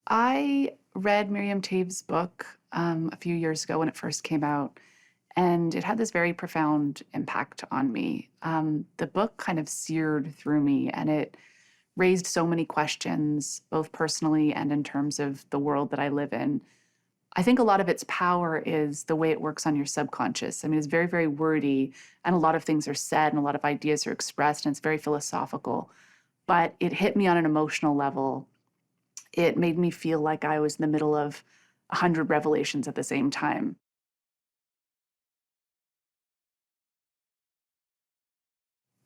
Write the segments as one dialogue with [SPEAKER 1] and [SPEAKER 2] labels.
[SPEAKER 1] I read Miriam Toews' book a few years ago when it first came out, and it had this very profound impact on me. The book kind of seared through me, and it raised so many questions, both personally and in terms of the world that I live in. I think a lot of its power is the way it works on your subconscious. I mean, it's very, very wordy, and a lot of things are said, and a lot of ideas are expressed, and it's very philosophical. But it hit me on an emotional level. It made me feel like I was in the middle of 100 revelations at the same time.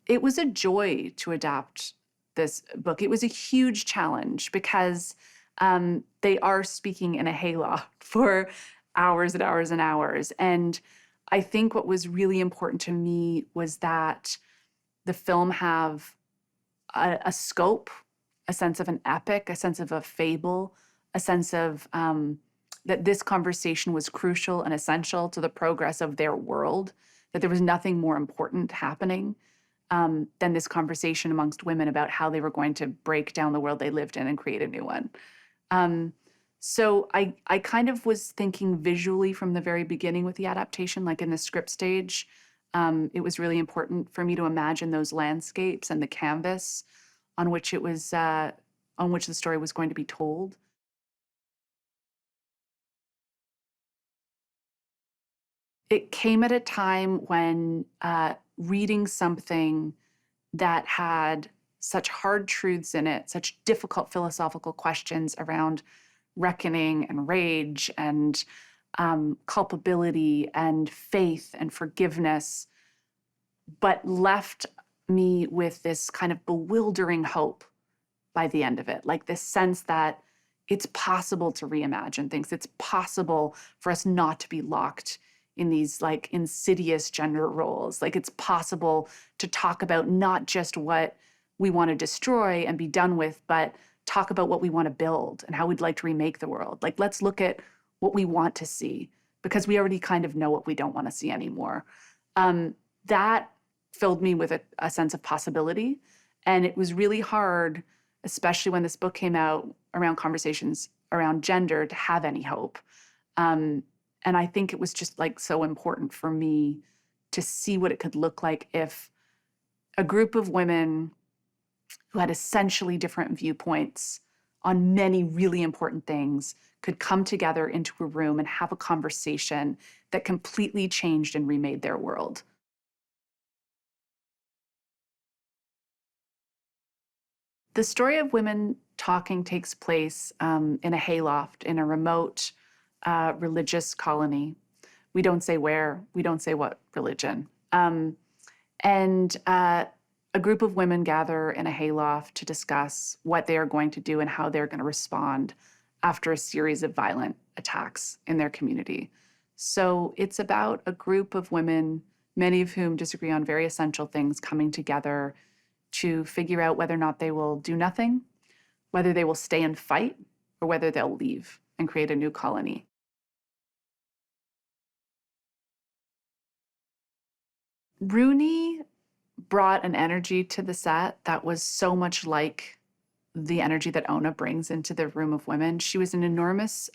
[SPEAKER 1] It was a joy to adapt this book. It was a huge challenge because they are speaking in a hayloft for hours and hours and hours. And I think what was really important to me was that the film have a scope, a sense of an epic, a sense of a fable, a sense of that this conversation was crucial and essential to the progress of their world, that there was nothing more important happening than this conversation amongst women about how they were going to break down the world they lived in and create a new one. Um, so I kind of was thinking visually from the very beginning with the adaptation, like in the script stage. It was really important for me to imagine those landscapes and the canvas on which on which the story was going to be told. It came at a time when reading something that had such hard truths in it, such difficult philosophical questions around reckoning and rage and culpability and faith and forgiveness, but left me with this kind of bewildering hope by the end of it, like this sense that it's possible to reimagine things. It's possible for us not to be locked in these like insidious gender roles. Like it's possible to talk about not just what we want to destroy and be done with, but talk about what we want to build and how we'd like to remake the world. Like let's look at what we want to see because we already kind of know what we don't want to see anymore. That filled me with a sense of possibility. And it was really hard, especially when this book came out around conversations around gender, to have any hope. And I think it was just like so important for me to see what it could look like if a group of women who had essentially different viewpoints on many really important things could come together into a room and have a conversation that completely changed and remade their world. The story of women talking takes place in a hayloft in a remote religious colony. We don't say where, we don't say what religion. And a group of women gather in a hayloft to discuss what they are going to do and how they're going to respond after a series of violent attacks in their community. So it's about a group of women, many of whom disagree on very essential things, coming together to figure out whether or not they will do nothing, whether they will stay and fight, or whether they'll leave and create a new colony. Rooney brought an energy to the set that was so much like the energy that Ona brings into the room of women. She was an enormous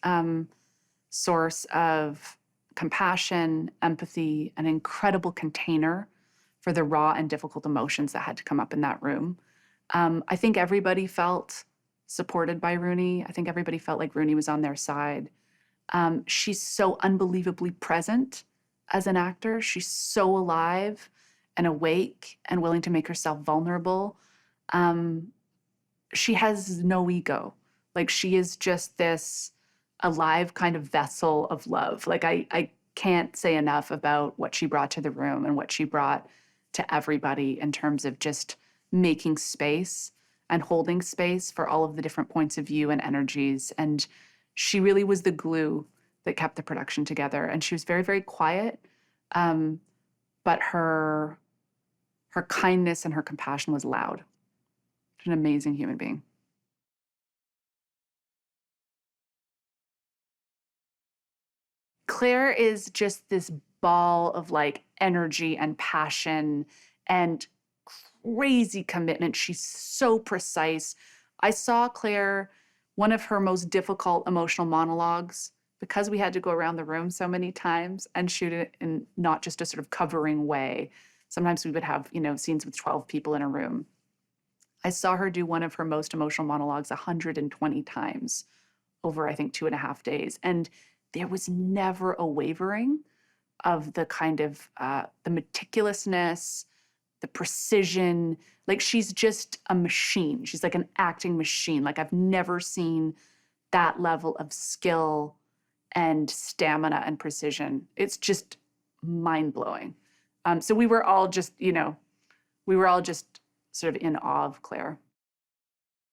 [SPEAKER 1] source of compassion, empathy, an incredible container for the raw and difficult emotions that had to come up in that room. I think everybody felt supported by Rooney. I think everybody felt like Rooney was on their side. She's so unbelievably present as an actor. She's so alive and awake and willing to make herself vulnerable. She has no ego. Like she is just this alive kind of vessel of love. Like I can't say enough about what she brought to the room and what she brought to everybody in terms of just making space and holding space for all of the different points of view and energies. And she really was the glue that kept the production together. And she was very, very quiet, but her kindness and her compassion was loud. She's an amazing human being. Claire is just this ball of like energy and passion and crazy commitment. She's so precise. I saw Claire one of her most difficult emotional monologues, because we had to go around the room so many times and shoot it in not just a sort of covering way. Sometimes we would have, scenes with 12 people in a room. I saw her do one of her most emotional monologues 120 times over, I think, 2.5 days. And there was never a wavering of the kind of the meticulousness, the precision. Like, she's just a machine. She's like an acting machine. Like, I've never seen that level of skill and stamina and precision. It's just mind-blowing. So we were all just sort of in awe of Claire.